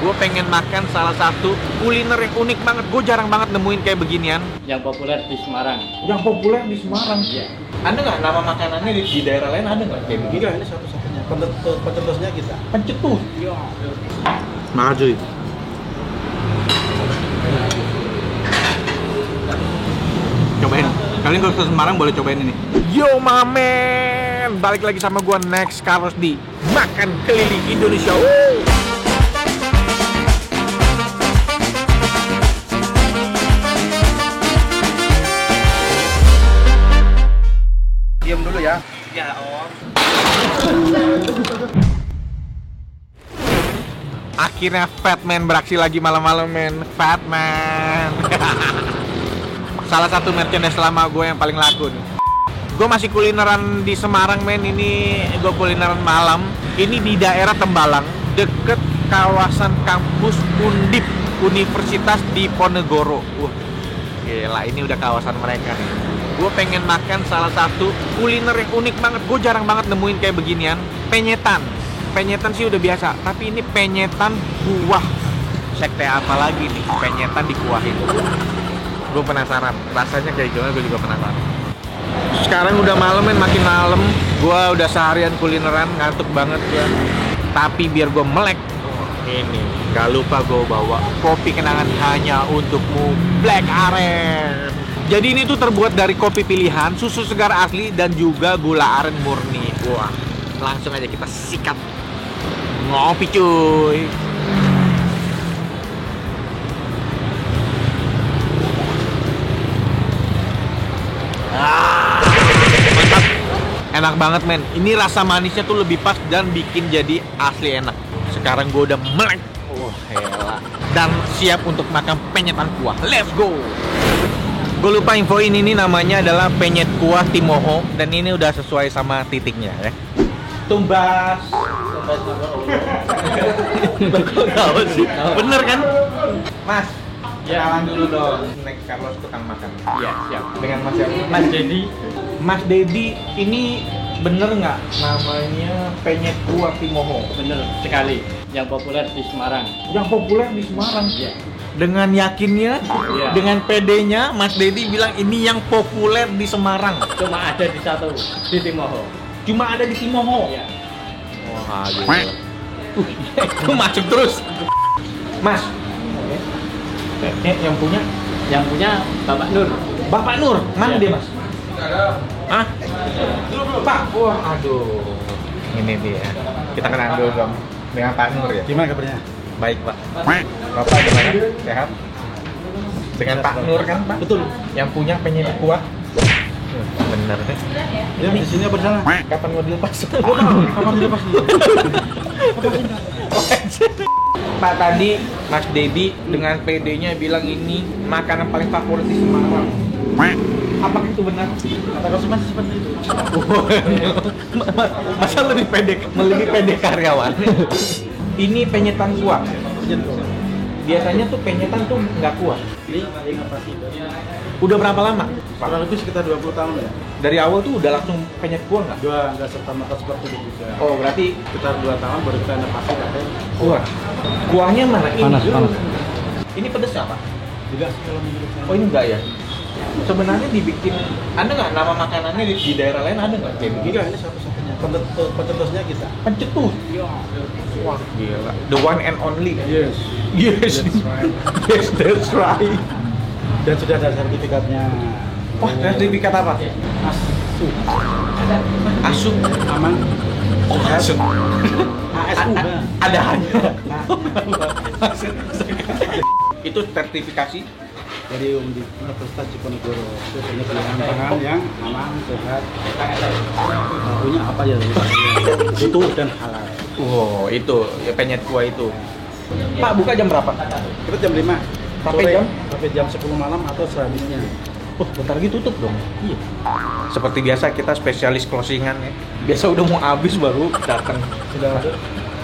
Gue pengen makan salah satu kuliner yang unik banget. Gue jarang banget nemuin kayak beginian. Yang populer di Semarang. Yang populer di Semarang? Iya. Ada nggak nama makanannya di daerah lain, ada nggak kayak begini? Enggak, ini satu-satunya. Pencetusnya kita. Pencetus? Iya. Nah cuy. Cobain. Kalian kalau ke Semarang boleh cobain ini. Yo mamen, balik lagi sama gua Next Carlos di Makan Keliling Indonesia. Diam dulu ya. Ya om. Akhirnya Fatman beraksi lagi malam-malam men. Fatman. Salah satu merchandise lama gue yang paling laku nih. Gue masih kulineran di Semarang men. Ini gue kulineran malam. Ini di daerah Tembalang, deket kawasan kampus Undip Universitas Diponegoro. Gila, ini udah kawasan mereka nih. Gue pengen makan salah satu kuliner yang unik banget. Gue jarang banget nemuin kayak beginian. Penyetan. Penyetan sih udah biasa, tapi ini penyetan kuah. Sekte apa lagi nih? Penyetan dikuahin. Gue penasaran, rasanya kayak gimana, gue juga penasaran. Sekarang udah malam men, makin malam. Gue udah seharian kulineran, ngantuk banget gue. Tapi biar gue melek, ini gak lupa gue bawa kopi kenangan hanya untukmu, Black Aren. Jadi ini tuh terbuat dari kopi pilihan, susu segar asli, dan juga gula aren murni. Wah, langsung aja kita sikat. Ngopi cuy. Mantap. Enak banget men. Ini rasa manisnya tuh lebih pas dan bikin jadi asli enak. Sekarang gue udah melek. Wah, hela. Dan siap untuk makan penyetan kuah. Let's go. Gue lupa infoin, ini namanya adalah penyet kuah Timoho. Dan ini udah sesuai sama titiknya ya. Tumbas. Kok tahu sih? Bener kan? Mas, kenalan dulu dong. Next Carlos tukang makan. Iya, siap. Dengan Mas siapa? Mas Dedi. Mas Dedi, ini bener nggak namanya penyet kuah Timoho? Bener sekali. Yang populer di Semarang. Yang populer di Semarang? Iya. Dengan yakinnya, Iya. dengan pedenya, Mas Dedi bilang ini yang populer di Semarang. Cuma ada di satu, di Timoho. Cuma ada di Timoho? Iya. Wah, gila. Itu masuk terus. Mas, yang punya? Yang punya Bapak Nur. Bapak Nur, mana Iya. dia mas? Hah? Pak, wah aduh. Ini dia. Kita kenalan dulu dong dengan Pak Nur ya. Gimana kabarnya? Baik Pak. Bapak gimana? Sehat? Dengan Pak Nur kan Pak? Betul. Yang punya penyedap kuah. Bener deh. Ya, di sini apa di sana? Kapan mau dilepas? Kapan dilepas dulu? Pak, tadi Mas Dedi dengan PD-nya bilang ini makanan paling favorit di Semarang. Apakah itu benar? Kata konsumen seperti itu. Masa lebih pede karyawan? Ini penyetan kuah. Biasanya tuh penyetan tuh nggak kuah. Ini inovasi. Udah berapa lama? Kurang lebih sekitar 20 tahun ya. Dari awal tuh udah langsung penyet kuah nggak? Enggak serta-merta seperti itu juga. Oh, berarti Sekitar 2 tahun baru kita inovasi pakai kuah. Kuahnya mana? Ini. Panas, panas. Ini pedes nggak, Pak? tidak sih kalau menurut saya. Oh, ini enggak ya? Sebenarnya dibikin, ada nggak nama makanannya di daerah lain, ada nggak kayak begini? Enggak, ini satu-satunya. Pencetusnya kita. Pencetus? Iya. Wah, gila. The one and only. Yes. Yes. That's right. Yes, that's right. Dan sudah ada sertifikatnya. Wah, sertifikat apa? ASU. ASU. Aman. Oh, ASU. ASU. Ada hanya. Itu sertifikasi Dari Universitas Diponegoro. Biasanya pilihan pangan yang aman, sehat, punya apa ya? Utuh dan halal. oh, itu ya penyet kuah itu. Pak, buka jam berapa? Kita jam 5 Sampai sore, jam? sampai jam 10 malam atau sehabisnya. Oh, bentar lagi tutup dong. Iya. Seperti biasa kita spesialis closingan ya. Biasa udah mau habis baru datang. Sudah ada.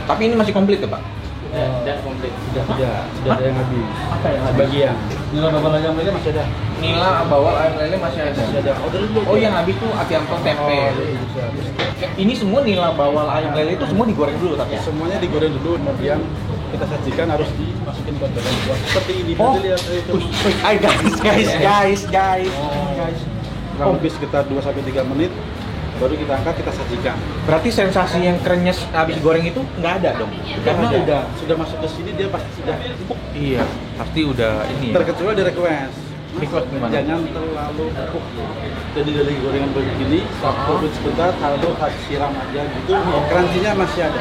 Tapi ini masih komplit ya, Pak? Tidak komplit. Sudah ada yang habis. Apa yang habis? Sebagian. Nilai bapak ayam lele masih ada. Nila, bawal, ayam lele masih ada. Masih ada. Order dulu. Oh, yang habis tuh Atianto tempe. Bisa. Ini semua nila bawal ayam lele itu semua digoreng dulu tapi ya? Semuanya digoreng dulu, kemudian kita sajikan harus dimasukin ke dalam kuah seperti ini. Oh. Nanti lihat itu. guys. Kurang lebih sekitar 2-3 menit baru kita angkat, kita sajikan. Berarti sensasi yang krenyes habis goreng itu nggak ada dong? Karena sudah masuk ke sini dia pasti sudah empuk. Iya, pasti udah ini. Terkecuali di request. Request gimana? Jangan terlalu empuk. Jadi dari gorengan begini, tunggu sebentar, lalu siram aja gitu. Crunchy-nya masih ada.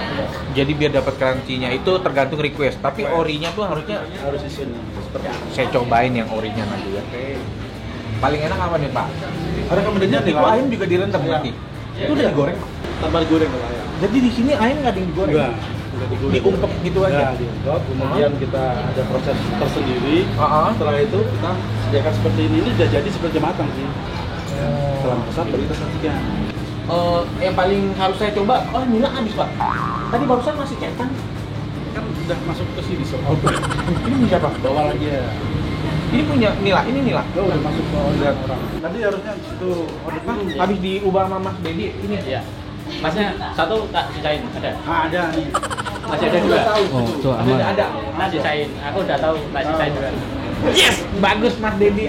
Jadi biar dapat crunchy-nya itu tergantung request. Tapi orinya tuh harusnya Harus di sini. Seperti itu. saya cobain yang orinya nanti ya. Paling enak apa nih Pak? Ada kemudiannya nih, Itu ayam juga direndam berarti. Itu udah digoreng. tambah goreng kalau ayam. Jadi di sini ayam nggak ada yang digoreng. Enggak, digoreng. Diungkep gitu aja. Ya, diungkep. Kemudian kita ada proses tersendiri. Setelah itu kita sediakan seperti ini udah jadi seperti matang sih. Setelah masak baru kita sajikan. Yang paling harus saya coba, nila habis Pak. Tadi barusan masih cetan. Kan udah masuk ke sini soal. Ini punya siapa? Bawa lagi ya. Ini punya Nila, ini Nila. Oh, udah masuk ke orderan orang. Tadi harusnya itu order dulu. Habis diubah sama Mas Dedi, ini. Iya. Masnya satu tak sisain, ada. Ada nih. Masih ada dua. Oh, tuh aman. Ada. Tak sisain. Aku udah tahu tak sisain dua. Yes, bagus Mas Dedi.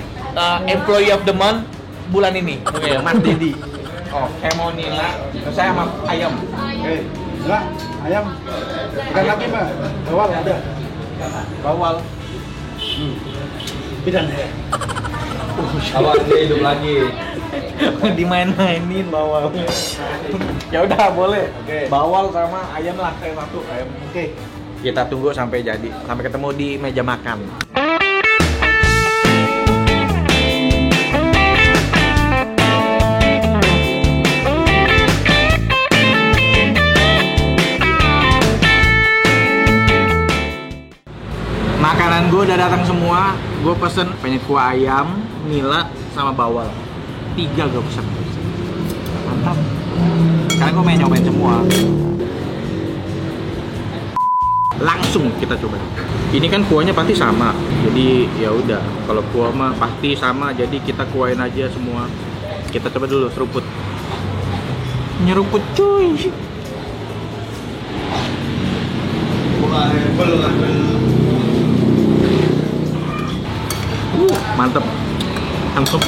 Employee of the month bulan ini. Oke, Mas Dedi. Oh, saya mau Nila, saya sama ayam. Oke. Nah, ayam. Ikan lagi, Mbak. Bawal ada. Bawal. Bidang ya. Awal dia hidup lagi. Dimain-mainin bawal. Ya udah boleh. Oke. Bawal sama ayam lah, saya satu ayam. Oke. Kita tunggu sampai jadi. Sampai ketemu di meja makan. Makanan gue udah datang semua. Gue pesen pengen kuah ayam, nila, sama bawal. 3 gue pesen. Mantap. Sekarang gue pengen nyobain semua. Langsung kita coba. Ini kan kuahnya pasti sama. Jadi ya udah, kalau kuah mah pasti sama. Jadi kita kuahin aja semua. Kita coba dulu seruput. Nyeruput cuy. Mantep. Langsung.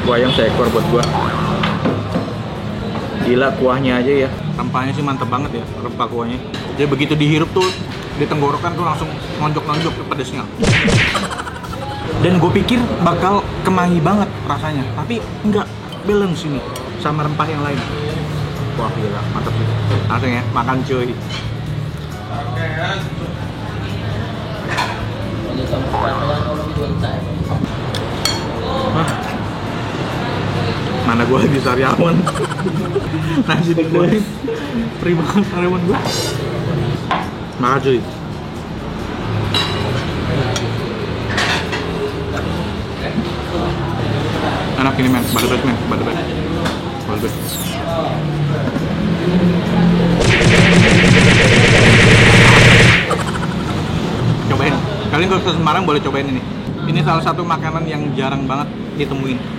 Kuah ayam seekor buat gua. Gila kuahnya aja ya. Rempahnya sih mantep banget ya, rempah kuahnya. Jadi begitu dihirup tuh di tenggorokan tuh langsung nonjok-nonjok ke pedesnya. Dan gue pikir bakal kemangi banget rasanya, tapi enggak, balance ini sama rempah yang lain. Wah gila, mantep sih. Langsung ya, makan cuy. Mana gua lagi sariawan. Nasi digoreng free banget sariawan gua. Makan cuy. Enak ini men, banget men, banget. Cobain. Kalian kalau ke Semarang boleh cobain ini. Ini salah satu makanan yang jarang banget ditemuin.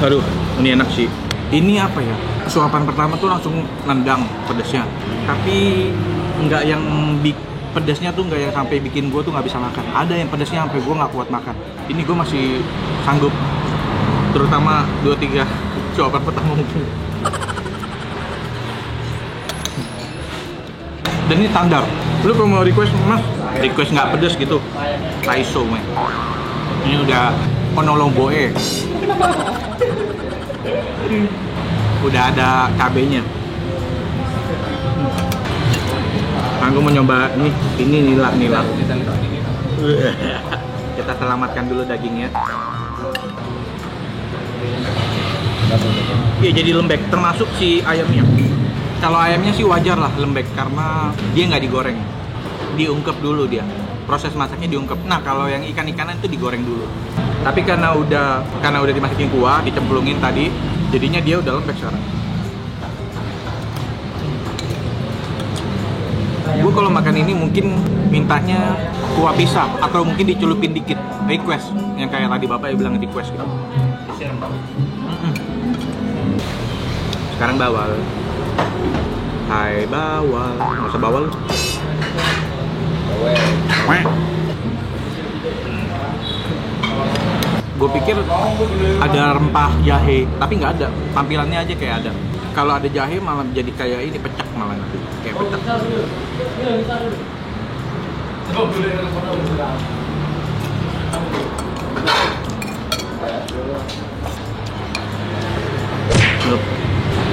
Aduh, ini enak sih. Ini apa ya? Suapan pertama tuh langsung nendang pedesnya. Tapi nggak yang pedesnya tuh nggak yang sampai bikin gue tuh nggak bisa makan. Ada yang pedesnya sampai gue nggak kuat makan. Ini gue masih sanggup. Terutama 2-3 suapan pertama mungkin. Dan ini standar. Lu kalau mau request mas, request nggak pedes gitu, Taiso men. Ini udah onolomboe. Udah ada cabenya. Aku mau nyoba ini nila. Kita selamatkan dulu dagingnya. Iya jadi lembek, termasuk si ayamnya. Kalau ayamnya sih wajar lah lembek karena dia nggak digoreng, diungkep dulu dia. Proses masaknya diungkep. Nah kalau yang ikan-ikanan itu digoreng dulu. Tapi karena udah dimasukin kuah, dicemplungin tadi, jadinya dia udah lembek sekarang. Gue kalau makan ini mungkin mintanya kuah pisang atau mungkin dicelupin dikit. Request yang kayak tadi bapak bilang request gitu. Sekarang bawal. Hai bawal, nggak usah bawal. Gue pikir ada rempah jahe, tapi nggak ada. Tampilannya aja kayak ada. Kalau ada jahe malah jadi kayak ini pecak malah kayak pecak.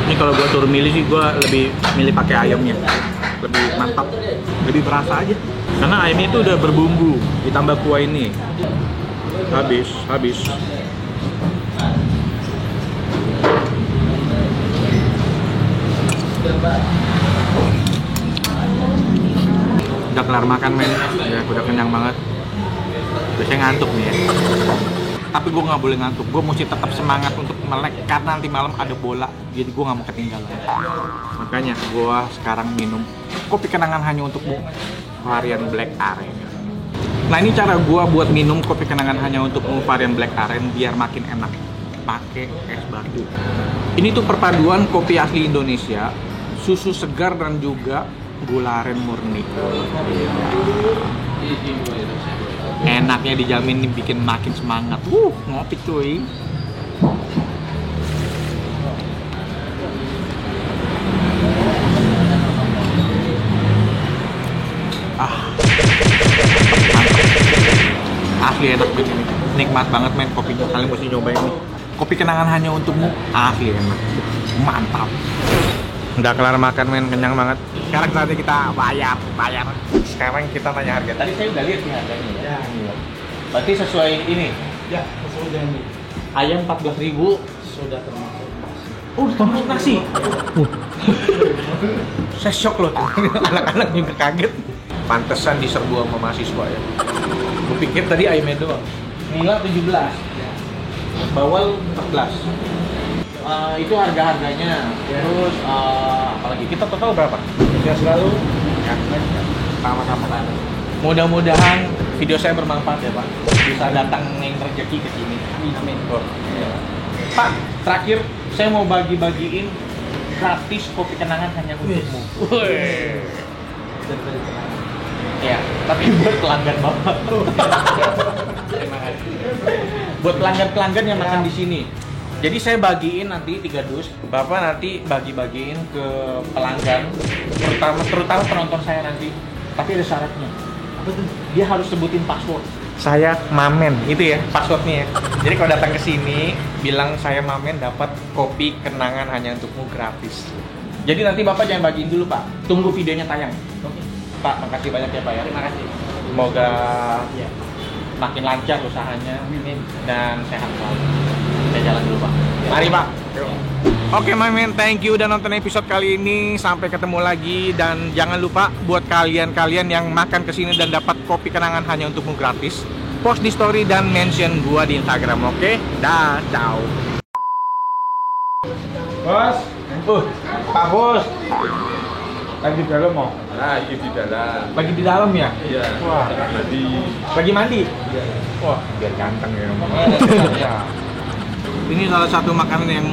Ini kalau gua turun milih sih gua lebih milih pakai ayamnya, lebih mantap, lebih berasa aja. Karena ayamnya itu udah berbumbu, ditambah kuah ini. Habis. Udah kelar makan men, ya udah kenyang banget. Biasanya ngantuk nih ya. Tapi gue nggak boleh ngantuk, gue mesti tetap semangat untuk melek karena nanti malam ada bola, jadi gue nggak mau ketinggalan. Makanya gue sekarang minum kopi kenangan hanya untukmu varian Black Aren. Nah ini cara gue buat minum kopi kenangan hanya untukmu varian Black Aren biar makin enak, pakai es batu. Ini tuh perpaduan kopi asli Indonesia, susu segar dan juga gula aren murni. Enaknya dijamin nih bikin makin semangat. Ngopi cuy. Asli enak banget ini. Nikmat banget men kopinya. Kalian mesti nyobain nih. Kopi kenangan hanya untukmu. Asli enak. Mantap. Udah kelar makan men, kenyang banget. Sekarang saatnya kita bayar. Sekarang kita tanya harga. Tadi saya udah lihat nih harganya ya. Berarti sesuai ini. Ya, sudah nih. Ayam 14.000. Sudah termasuk nasi. Oh, termasuk nasi. Saya shock loh. Anak-anak juga kaget. Pantesan diserbu sama mahasiswa ya. Gue pikir tadi ayamnya doang. Nila 17. Bawal 14. Itu harga-harganya. Terus apalagi kita total berapa? Ya selalu Ya, sama-sama. Mudah-mudahan video saya bermanfaat ya Pak. Bisa datang yang rezeki ke sini. Amin. Oh. Pak, terakhir saya mau bagi-bagiin gratis kopi kenangan hanya untukmu. Wih. Ya, tapi buat pelanggan Bapak. Terima kasih. Buat pelanggan-pelanggan yang makan di sini. Jadi saya bagiin nanti 3 dus. Bapak nanti bagi-bagiin ke pelanggan, terutama penonton saya nanti. Tapi ada syaratnya. Apa tuh? Dia harus sebutin password. Saya Mamen, itu ya passwordnya ya. Jadi kalau datang ke sini, bilang saya Mamen dapat kopi kenangan hanya untukmu gratis. Jadi nanti Bapak jangan bagiin dulu Pak. Tunggu videonya tayang. Oke. Pak, makasih banyak ya Pak ya. Terima kasih. Semoga ya, makin lancar usahanya dan sehat selalu. Saya jalan dulu Pak. Mari Pak. Oke my man, thank you udah nonton episode kali ini. Sampai ketemu lagi dan jangan lupa buat kalian-kalian yang makan kesini dan dapat kopi kenangan hanya untukmu gratis, post di story dan mention gua di Instagram, oke? Dah, ciao. Bos, Pak Bos, lagi di dalam mau. Lagi di dalam. lagi di dalam ya? Iya. Wah, Tadi. lagi mandi? Iya. Wah, biar ganteng ya. Ini salah satu makanan yang